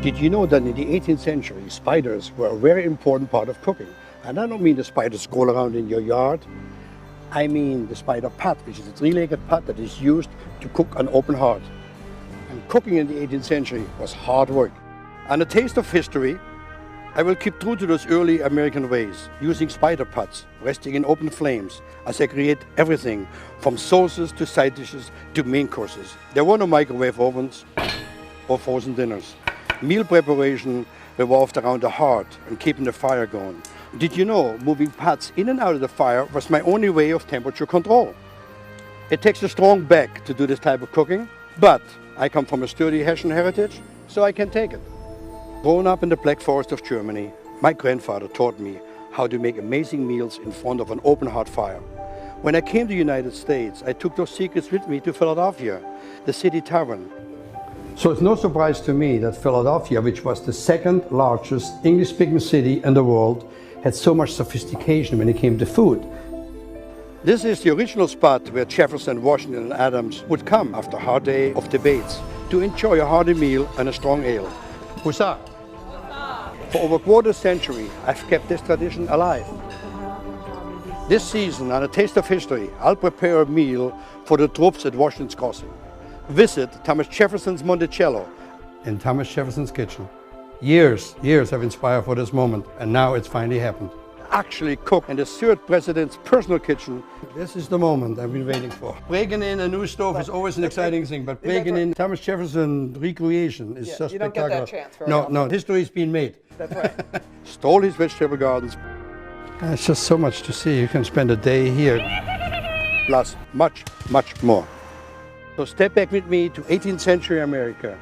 Did you know that in the 18th century, spiders were a very important part of cooking? And I don't mean the spiders crawl around in your yard. I mean the spider pot, which is a three-legged pot that is used to cook on open hearth. And cooking in the 18th century was hard work. And a taste of history, I will keep true to those early American ways, using spider pots, resting in open flames, as I create everything from sauces to side dishes to main courses. There were no microwave ovens or frozen dinners. Meal preparation revolved around the hearth and keeping the fire going. Did you know moving pots in and out of the fire was my only way of temperature control? It takes a strong back to do this type of cooking, but I come from a sturdy Hessian heritage, so I can take it. Growing up in the Black Forest of Germany, my grandfather taught me how to make amazing meals in front of an open hearth fire. When I came to the United States, I took those secrets with me to Philadelphia, the city tavern. So it's no surprise to me that Philadelphia, which was the second largest English-speaking city in the world, had so much sophistication when it came to food. This is the original spot where Jefferson, Washington, and Adams would come after a hard day of debates to enjoy a hearty meal and a strong ale. Huzzah! For over a quarter century, I've kept this tradition alive. This season, on A Taste of History, I'll prepare a meal for the troops at Washington's Crossing. Visit Thomas Jefferson's Monticello in Thomas Jefferson's kitchen. Years have inspired for this moment, and now it's finally happened. Actually cook in the third president's personal kitchen. This is the moment I've been waiting for. Breaking in a new stove is always an exciting thing, but breaking in Thomas Jefferson recreation is just spectacular. You don't get that chance very often. No, history's been made. That's right. Stole his vegetable gardens. It's just so much to see. You can spend a day here, plus much more. So step back with me to 18th century America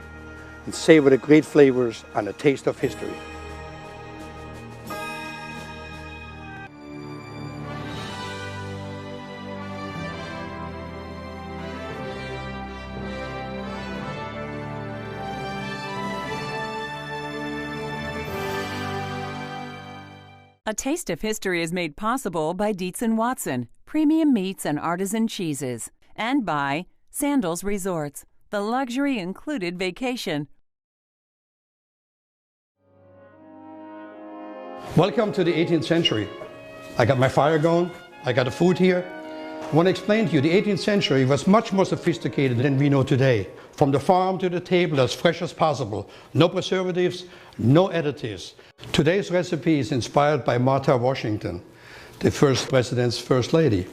and savor the great flavors and A Taste of History. A Taste of History is made possible by Dietz & Watson, premium meats and artisan cheeses, and by Sandals Resorts, the luxury included vacation. Welcome to the 18th century. I got my fire going, I got the food here. I want to explain to you, the 18th century was much more sophisticated than we know today. From the farm to the table, as fresh as possible. No preservatives, no additives. Today's recipe is inspired by Martha Washington, the first president's first lady.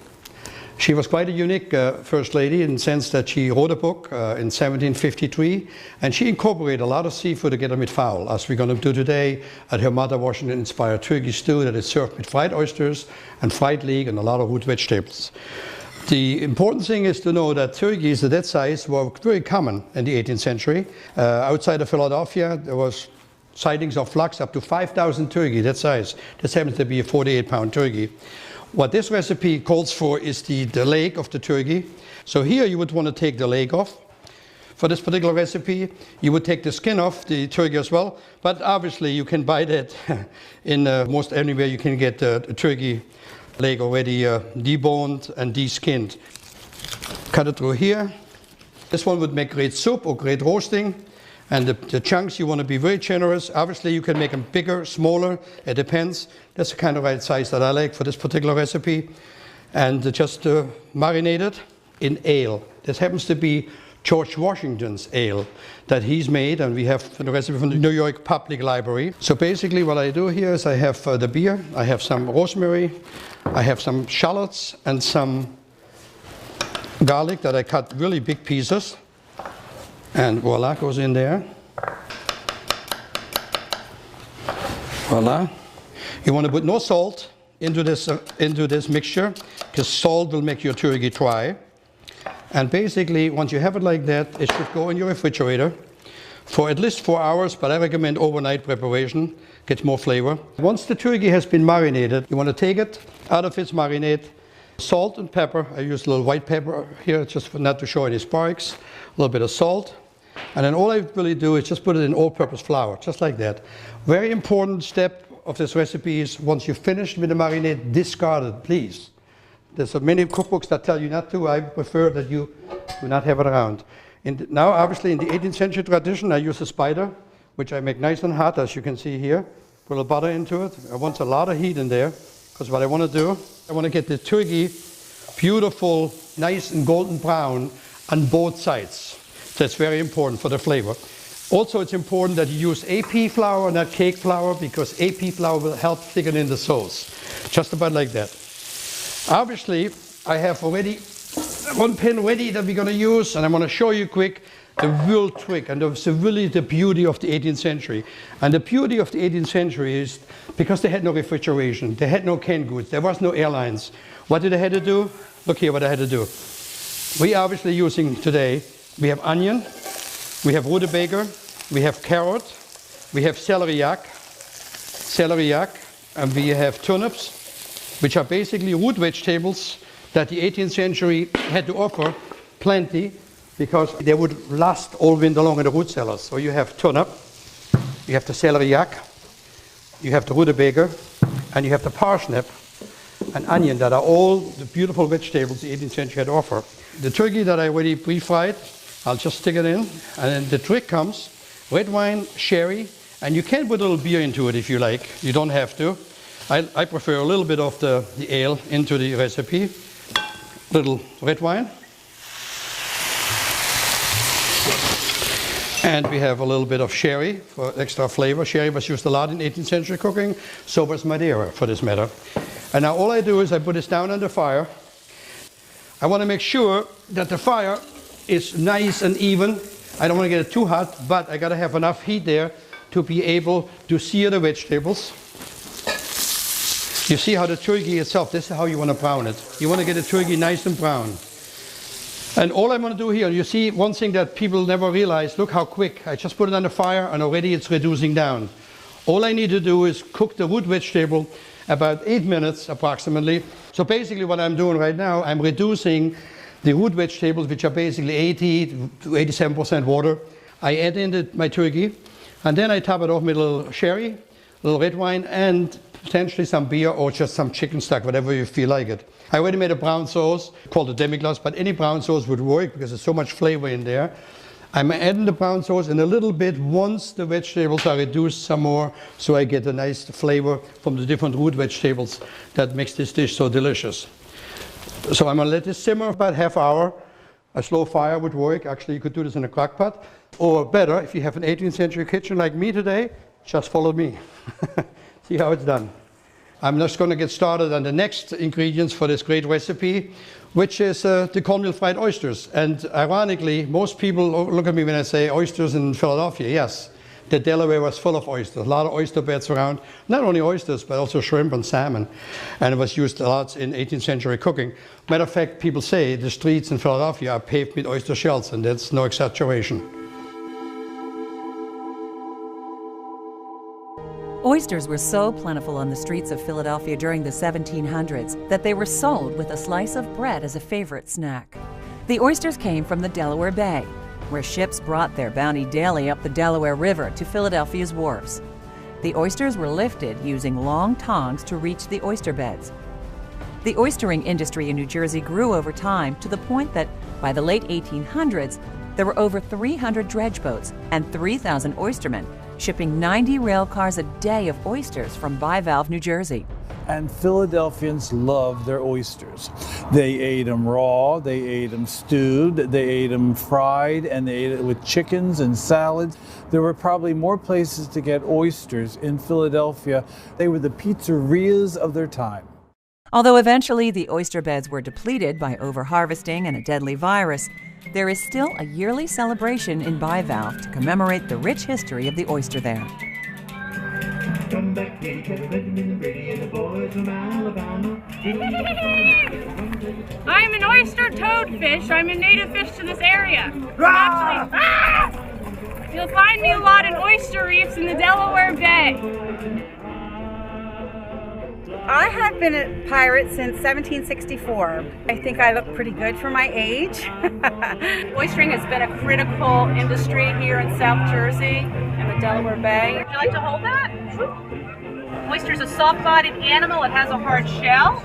She was quite a unique first lady in the sense that she wrote a book in 1753, and she incorporated a lot of seafood together with fowl, as we're going to do today at her Martha Washington-inspired turkey stew that is served with fried oysters and fried leek and a lot of root vegetables. The important thing is to know that turkeys of that size were very common in the 18th century. Outside of Philadelphia, there was sightings of flocks up to 5,000 turkey that size. This happens to be a 48-pound turkey. What this recipe calls for is the leg of the turkey. So here you would want to take the leg off. For this particular recipe, you would take the skin off the turkey as well, but obviously you can buy that in most anywhere you can get the turkey leg already deboned and deskinned. Cut it through here. This one would make great soup or great roasting. And the chunks, you want to be very generous. Obviously, you can make them bigger, smaller, it depends. That's the kind of right size that I like for this particular recipe. And just marinate it in ale. This happens to be George Washington's ale that he's made, and we have the recipe from the New York Public Library. So basically what I do here is I have the beer, I have some rosemary, I have some shallots and some garlic that I cut really big pieces. And voila, goes in there. Voila. You want to put no salt into this mixture, because salt will make your turkey dry. And basically, once you have it like that, it should go in your refrigerator for at least 4 hours, but I recommend overnight preparation, gets more flavor. Once the turkey has been marinated, you want to take it out of its marinade. Salt and pepper. I use a little white pepper here just for not to show any sparks. A little bit of salt. And then all I really do is just put it in all-purpose flour, just like that. Very important step of this recipe is once you've finished with the marinade, discard it, please. There's many cookbooks that tell you not to. I prefer that you do not have it around. Now, obviously, in the 18th century tradition, I use a spider which I make nice and hot, as you can see here. Put a little butter into it. I want a lot of heat in there, because what I want to do, I want to get the turkey beautiful, nice and golden brown on both sides. That's very important for the flavor. Also, it's important that you use AP flour, not cake flour, because AP flour will help thicken in the sauce. Just about like that. Obviously, I have already one pan ready that we're going to use, and I'm going to show you quick the real trick, and it's really the beauty of the 18th century. And the beauty of the 18th century is because they had no refrigeration, they had no canned goods, there was no airlines. What did they have to do? Look here what I had to do. We are obviously using today, we have onion, we have rutabaga, we have carrot, we have celeriac, and we have turnips, which are basically root vegetables that the 18th century had to offer plenty because they would last all winter long in the root cellars. So you have turnip, you have the celeriac, you have the rutabaga, and you have the parsnip and onion that are all the beautiful vegetables the 18th century had to offer. The turkey that I already pre-fried, I'll just stick it in, and then the trick comes, red wine, sherry, and you can put a little beer into it if you like, you don't have to. I prefer a little bit of the ale into the recipe. Little red wine. And we have a little bit of sherry for extra flavor. Sherry was used a lot in 18th century cooking, so was Madeira for this matter. And now all I do is I put this down on the fire. I want to make sure that the fire is nice and even. I don't want to get it too hot, but I got to have enough heat there to be able to sear the vegetables. You see how the turkey itself, this is how you want to brown it. You want to get the turkey nice and brown. And all I'm going to do here, you see one thing that people never realize, look how quick. I just put it on the fire and already it's reducing down. All I need to do is cook the root vegetable about 8 minutes approximately. So basically what I'm doing right now, I'm reducing the root vegetables, which are basically 80 to 87% water. I add in my turkey, and then I top it off with a little sherry, a little red wine, and potentially some beer or just some chicken stock, whatever you feel like it. I already made a brown sauce called a demi-glace, but any brown sauce would work because there's so much flavor in there. I'm adding the brown sauce in a little bit once the vegetables are reduced some more, so I get a nice flavor from the different root vegetables that makes this dish so delicious. So I'm gonna let this simmer about half hour. A slow fire would work. Actually, you could do this in a crock pot. Or better, if you have an 18th century kitchen like me today, just follow me. See how it's done. I'm just going to get started on the next ingredients for this great recipe, which is the cornmeal fried oysters. And ironically, most people look at me when I say oysters in Philadelphia. Yes, the Delaware was full of oysters, a lot of oyster beds around. Not only oysters, but also shrimp and salmon. And it was used a lot in 18th century cooking. Matter of fact, people say the streets in Philadelphia are paved with oyster shells, and that's no exaggeration. Oysters were so plentiful on the streets of Philadelphia during the 1700s that they were sold with a slice of bread as a favorite snack. The oysters came from the Delaware Bay, where ships brought their bounty daily up the Delaware River to Philadelphia's wharfs. The oysters were lifted using long tongs to reach the oyster beds. The oystering industry in New Jersey grew over time to the point that by the late 1800s, there were over 300 dredge boats and 3,000 oystermen shipping 90 rail cars a day of oysters from bivalve, New Jersey. And Philadelphians loved their oysters. They ate them raw, they ate them stewed, they ate them fried, and they ate it with chickens and salads. There were probably more places to get oysters in Philadelphia. They were the pizzerias of their time. Although eventually the oyster beds were depleted by overharvesting and a deadly virus, there is still a yearly celebration in Bivalve to commemorate the rich history of the oyster there. Come back here, Benjamin Brady and the boys from Alabama. I'm an oyster toadfish. I'm a native fish to this area. You'll find me a lot in oyster reefs in the Delaware Bay. I have been a pirate since 1764. I think I look pretty good for my age. Oystering has been a critical industry here in South Jersey and the Delaware Bay. Would you like to hold that? Oyster is a soft-bodied animal. It has a hard shell.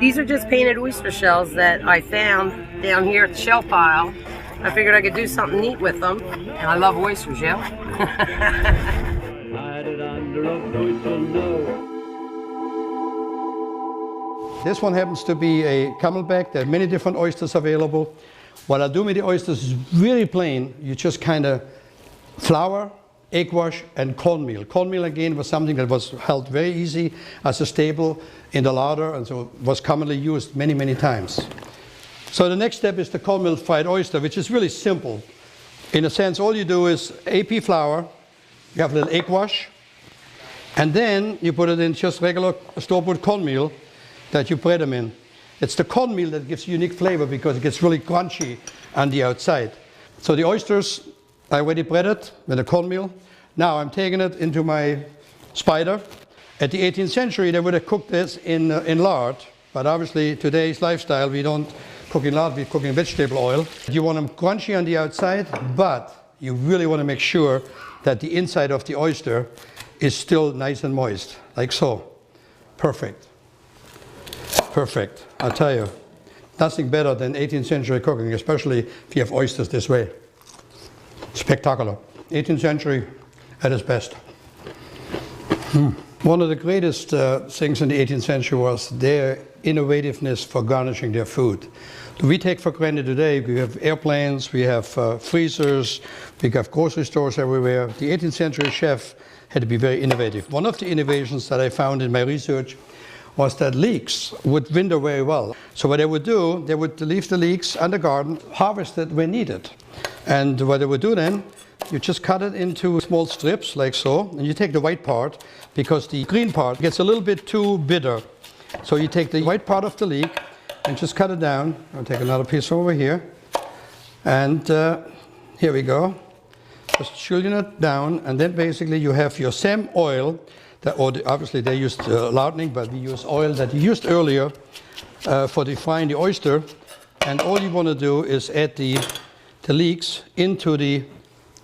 These are just painted oyster shells that I found down here at the shell pile. I figured I could do something neat with them. And I love oysters, yeah? Hide it under a oyster no. This one happens to be a camelback. There are many different oysters available. What I do with the oysters is really plain. You just kind of flour, egg wash, and cornmeal. Cornmeal again was something that was held very easy as a staple in the larder, and so was commonly used many, many times. So the next step is the cornmeal fried oyster, which is really simple. In a sense, all you do is AP flour, you have a little egg wash, and then you put it in just regular store-bought cornmeal that you bread them in. It's the cornmeal that gives unique flavor because it gets really crunchy on the outside. So the oysters, I already breaded with the cornmeal. Now I'm taking it into my spider. At the 18th century, they would have cooked this in lard, but obviously today's lifestyle, we don't cook in lard, we cook in vegetable oil. You want them crunchy on the outside, but you really want to make sure that the inside of the oyster is still nice and moist, like so. Perfect. Perfect. I'll tell you, nothing better than 18th century cooking, especially if you have oysters this way. Spectacular. 18th century at its best. One of the greatest things in the 18th century was their innovativeness for garnishing their food. We take for granted today, we have airplanes, we have freezers, we have grocery stores everywhere. The 18th century chef had to be very innovative. One of the innovations that I found in my research was that leeks would winter very well. So what they would do, they would leave the leeks on the garden, harvest it when needed. And what they would do then, you just cut it into small strips like so, and you take the white part because the green part gets a little bit too bitter. So you take the white part of the leek and just cut it down. I'll take another piece over here. And here we go. Just chilling it down, and then basically you have your same oil. Obviously they used larding, but we use oil that you used earlier for frying the oyster. And all you want to do is add the leeks into the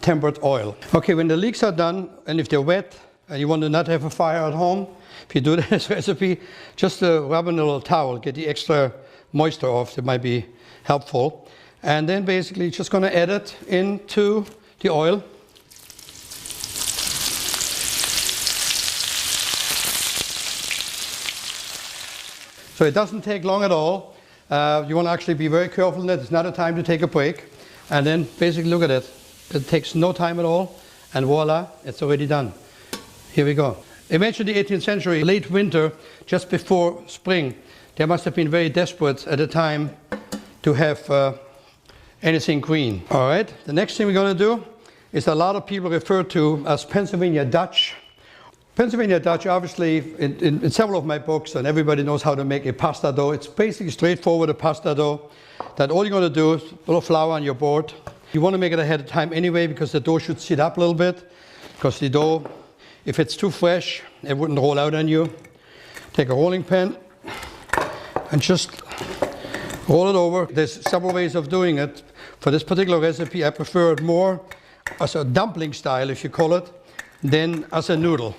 tempered oil. Okay, when the leeks are done, and if they're wet, and you want to not have a fire at home, if you do this recipe, just rub in a little towel, get the extra moisture off. That might be helpful. And then basically just going to add it into the oil. So it doesn't take long at all. You want to actually be very careful that it's not a time to take a break. And then basically look at it. It takes no time at all. And voila, it's already done. Here we go. Imagine the 18th century, late winter, just before spring. They must have been very desperate at the time to have anything green. All right, the next thing we're going to do is a lot of people refer to as Pennsylvania Dutch. Pennsylvania Dutch, obviously, in several of my books, and everybody knows how to make a pasta dough. It's basically straightforward, a pasta dough, that all you're going to do is a little flour on your board. You want to make it ahead of time anyway, because the dough should sit up a little bit, because the dough, if it's too fresh, it wouldn't roll out on you. Take a rolling pin and just roll it over. There's several ways of doing it. For this particular recipe, I prefer it more as a dumpling style, if you call it, than as a noodle.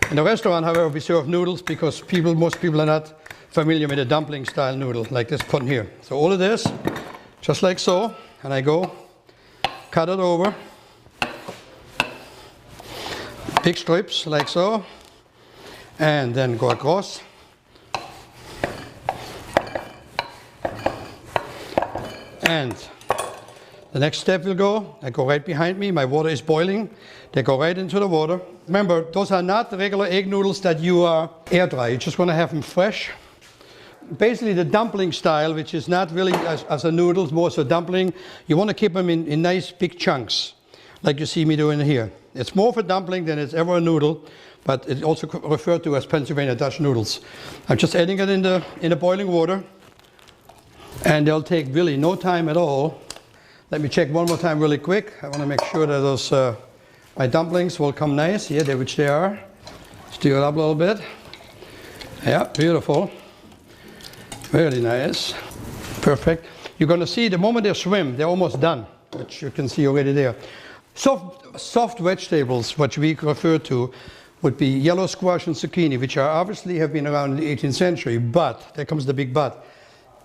In the restaurant, however, we serve noodles because most people are not familiar with a dumpling style noodle like this one here. So all of this, just like so, and I go, cut it over, big strips like so, and then go across. And the next step will go, I go right behind me, my water is boiling, they go right into the water. Remember, those are not the regular egg noodles that you air dry, you just want to have them fresh. Basically the dumpling style, which is not really as a noodle, it's more as a dumpling, you want to keep them in nice big chunks, like you see me doing here. It's more of a dumpling than it's ever a noodle, but it's also referred to as Pennsylvania Dutch noodles. I'm just adding it in the boiling water, and they'll take really no time at all. Let me check one more time really quick. I want to make sure that those my dumplings will come nice, here, which they are. Stir it up a little bit. Yeah, beautiful. Really nice. Perfect. You're going to see the moment they swim, they're almost done, which you can see already there. Soft vegetables, which we refer to, would be yellow squash and zucchini, which are obviously have been around in the 18th century, but, there comes the big but.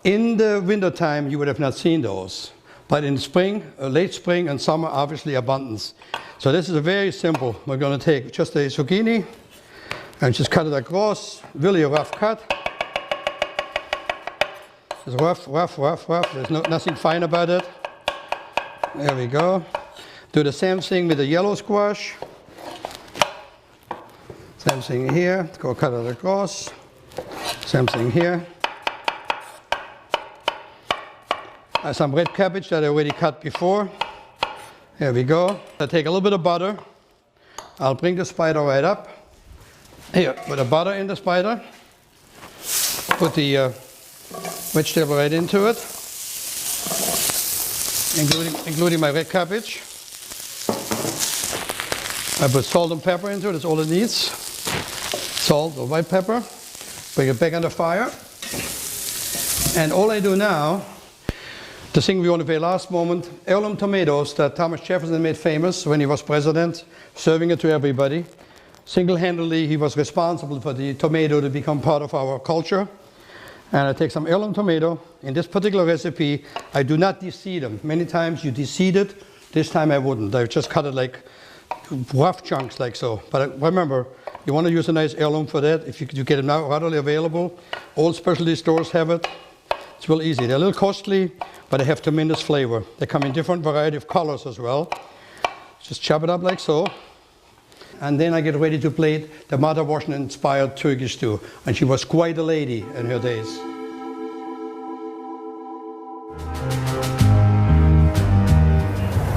In the winter time, you would have not seen those. But in spring, late spring and summer, obviously abundance. So this is a very simple. We're going to take just a zucchini and just cut it across. Really a rough cut. It's rough, rough, rough, rough. There's nothing fine about it. There we go. Do the same thing with the yellow squash. Same thing here. Go cut it across. Same thing here. Some red cabbage that I already cut before. There we go. I take a little bit of butter. I'll bring the spider right up. Here, put the butter in the spider. Put the vegetable right into it, including my red cabbage. I put salt and pepper into it. That's all it needs. Salt or white pepper. Bring it back on the fire. And all I do now, the thing we want to play last moment, heirloom tomatoes that Thomas Jefferson made famous when he was president, serving it to everybody. Single-handedly, he was responsible for the tomato to become part of our culture. And I take some heirloom tomato. In this particular recipe, I do not deseed them. Many times you deseed it. This time I wouldn't. I just cut it like rough chunks like so. But remember, you want to use a nice heirloom for that. If you get them now readily available, all specialty stores have it. It's real easy. They're a little costly, but they have tremendous flavor. They come in different variety of colors as well. Just chop it up like so. And then I get ready to plate the Mother Washington-inspired Turkish stew. And she was quite a lady in her days.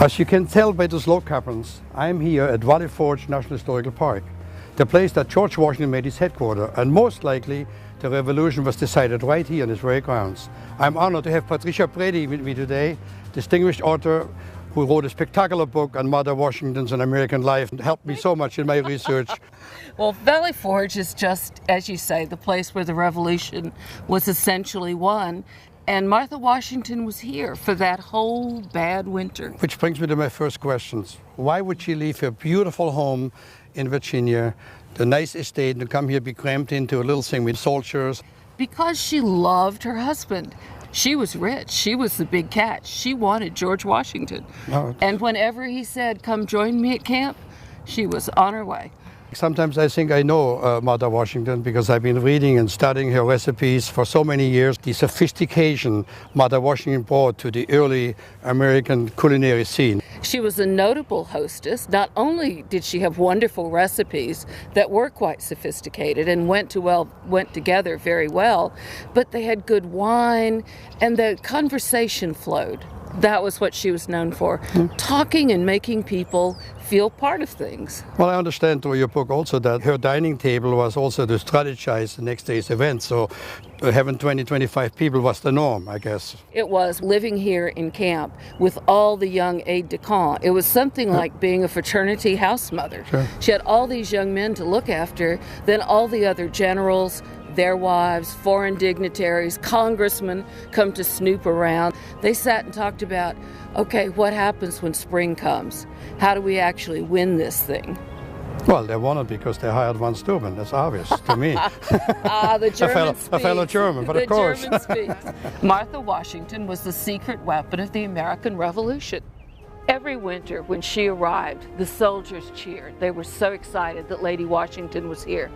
As you can tell by the slope cabins, I'm here at Valley Forge National Historical Park, the place that George Washington made his headquarters, and most likely the revolution was decided right here on this very grounds. I'm honored to have Patricia Brady with me today, distinguished author who wrote a spectacular book on Mother Washington's and American life and helped me so much in my research. Well, Valley Forge is just, as you say, the place where the revolution was essentially won. And Martha Washington was here for that whole bad winter. Which brings me to my first questions. Why would she leave her beautiful home in Virginia, the nice estate, and come here be crammed into a little thing with soldiers? Because she loved her husband. She was rich. She was the big catch. She wanted George Washington. Oh. And whenever he said, come join me at camp, she was on her way. Sometimes I think I know Mother Washington because I've been reading and studying her recipes for so many years. The sophistication Mother Washington brought to the early American culinary scene. She was a notable hostess. Not only did she have wonderful recipes that were quite sophisticated and went together very well, but they had good wine and the conversation flowed. That was what she was known for, talking and making people feel part of things. Well, I understand through your book also that her dining table was also to strategize the next day's event. So having 20, 25 people was the norm, I guess. It was living here in camp with all the young aides-de-camp. It was something like being a fraternity house mother. Sure. She had all these young men to look after, then all the other generals, their wives, foreign dignitaries, congressmen come to snoop around. They sat and talked about, okay, what happens when spring comes? How do we actually win this thing? Well, they won it because they hired von Steuben. That's obvious to me. The German speaks. A fellow German, but of course. The German speaks. Martha Washington was the secret weapon of the American Revolution. Every winter when she arrived, the soldiers cheered. They were so excited that Lady Washington was here.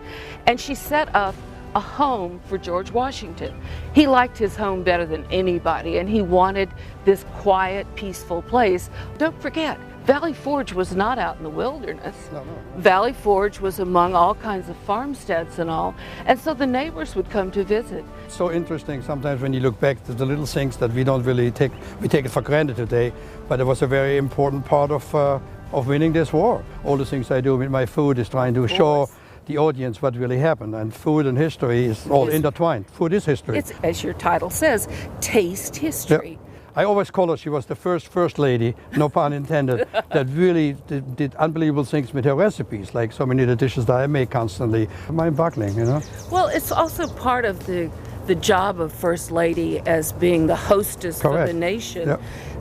And she set up a home for George Washington. He liked his home better than anybody, and he wanted this quiet, peaceful place. Don't forget, Valley Forge was not out in the wilderness. No. Valley Forge was among all kinds of farmsteads and all, and so the neighbors would come to visit. So interesting sometimes when you look back to the little things that we don't really take it for granted today, but it was a very important part of winning this war. All the things I do with my food is trying to show the audience what really happened, and food and history is all intertwined. Food is history. It's, as your title says, taste history. Yeah. I always call her, she was the first lady, no pun intended, that really did unbelievable things with her recipes, like so many of the dishes that I make constantly. Mind-boggling, you know? Well, it's also part of the job of First Lady as being the hostess of the nation,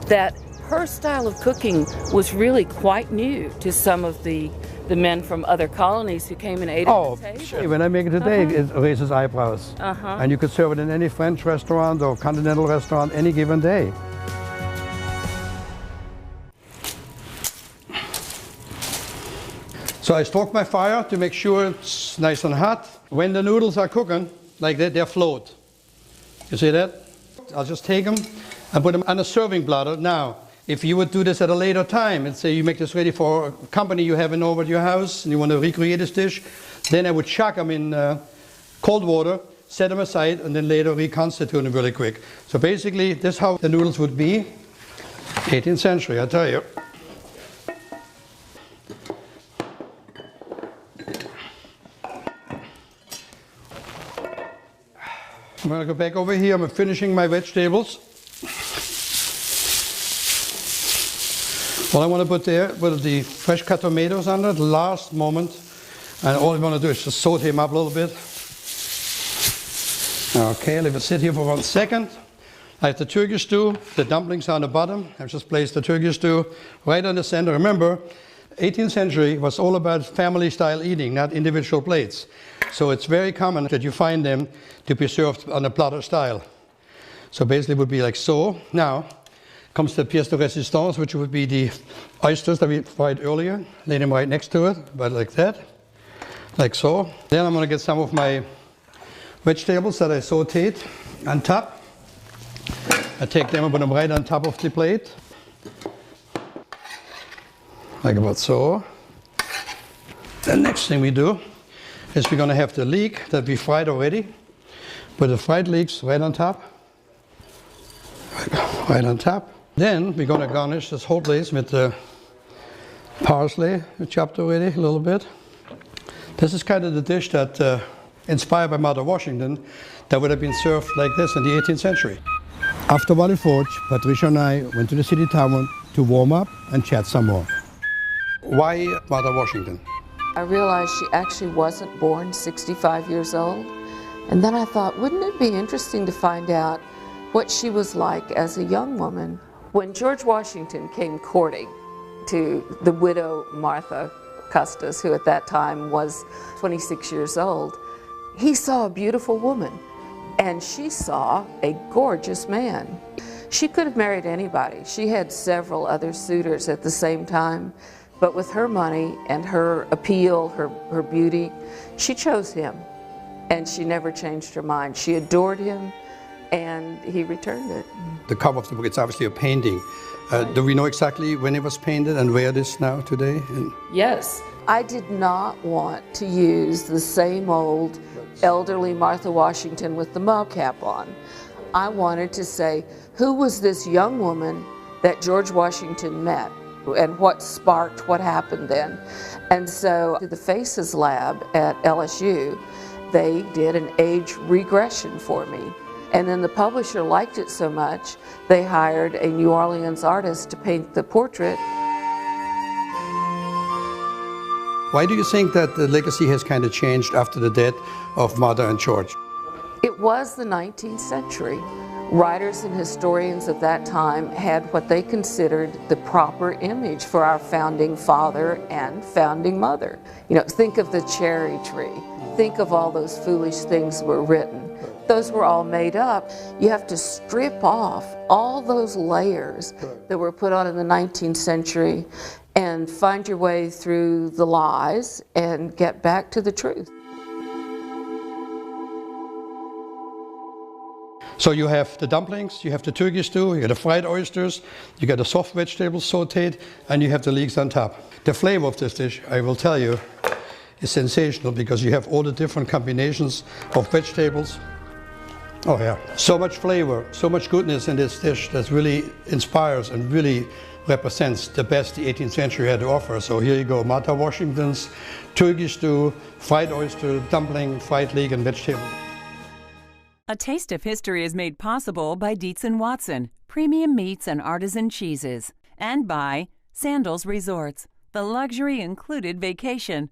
that her style of cooking was really quite new to some of the men from other colonies who came and ate at the table. Sure. When I make it today, it raises eyebrows. And you could serve it in any French restaurant or continental restaurant any given day. So I stoke my fire to make sure it's nice and hot. When the noodles are cooking, like that, they float. You see that? I'll just take them and put them on a serving platter. Now, if you would do this at a later time, and say you make this ready for a company you have in over at your house and you want to recreate this dish, then I would chuck them in cold water, set them aside, and then later reconstitute them really quick. So basically, this is how the noodles would be. 18th century, I tell you. I'm going to go back over here. I'm finishing my vegetables. What I want to put there with the fresh cut tomatoes on it, last moment. And all I want to do is just saute them up a little bit. Okay, let it sit here for 1 second. I have the Turkish stew. The dumplings are on the bottom. I've just placed the Turkish stew right on the center. Remember, 18th century was all about family-style eating, not individual plates. So it's very common that you find them to be served on a platter style. So basically it would be like so. Now comes the pièce de résistance, which would be the oysters that we fried earlier. Lay them right next to it, but like that, like so. Then I'm going to get some of my vegetables that I sauteed on top. I take them and put them right on top of the plate. Like about so. The next thing we do is we're going to have the leek that we fried already. Put the fried leeks right on top. Right on top. Then we're going to garnish this whole place with the parsley we chopped already a little bit. This is kind of the dish that inspired by Mother Washington that would have been served like this in the 18th century. After Valley Forge, Patricia and I went to the city tavern to warm up and chat some more. Why Mother Washington? I realized she actually wasn't born 65 years old. And then I thought, wouldn't it be interesting to find out what she was like as a young woman? When George Washington came courting to the widow Martha Custis, who at that time was 26 years old, he saw a beautiful woman, and she saw a gorgeous man. She could have married anybody. She had several other suitors at the same time. But with her money and her appeal, her beauty, she chose him. And she never changed her mind. She adored him, and he returned it. The cover of the book, it's obviously a painting. Do we know exactly when it was painted and where it is now today? Yes. I did not want to use the same old elderly Martha Washington with the mob cap on. I wanted to say, who was this young woman that George Washington met? And what sparked what happened then. And so the Faces Lab at LSU, they did an age regression for me. And then the publisher liked it so much, they hired a New Orleans artist to paint the portrait. Why do you think that the legacy has kind of changed after the death of Mother and George? It was the 19th century. Writers and historians of that time had what they considered the proper image for our founding father and founding mother. You know, think of the cherry tree. Think of all those foolish things that were written. Those were all made up. You have to strip off all those layers that were put on in the 19th century and find your way through the lies and get back to the truth. So you have the dumplings, you have the Turkish stew, you got the fried oysters, you got the soft vegetables sauteed, and you have the leeks on top. The flavor of this dish, I will tell you, is sensational because you have all the different combinations of vegetables. Oh yeah, so much flavor, so much goodness in this dish that really inspires and really represents the best the 18th century had to offer. So here you go, Martha Washington's Turkish stew, fried oyster, dumpling, fried leek, and vegetable. A Taste of History is made possible by Dietz & Watson, premium meats and artisan cheeses, and by Sandals Resorts, the luxury included vacation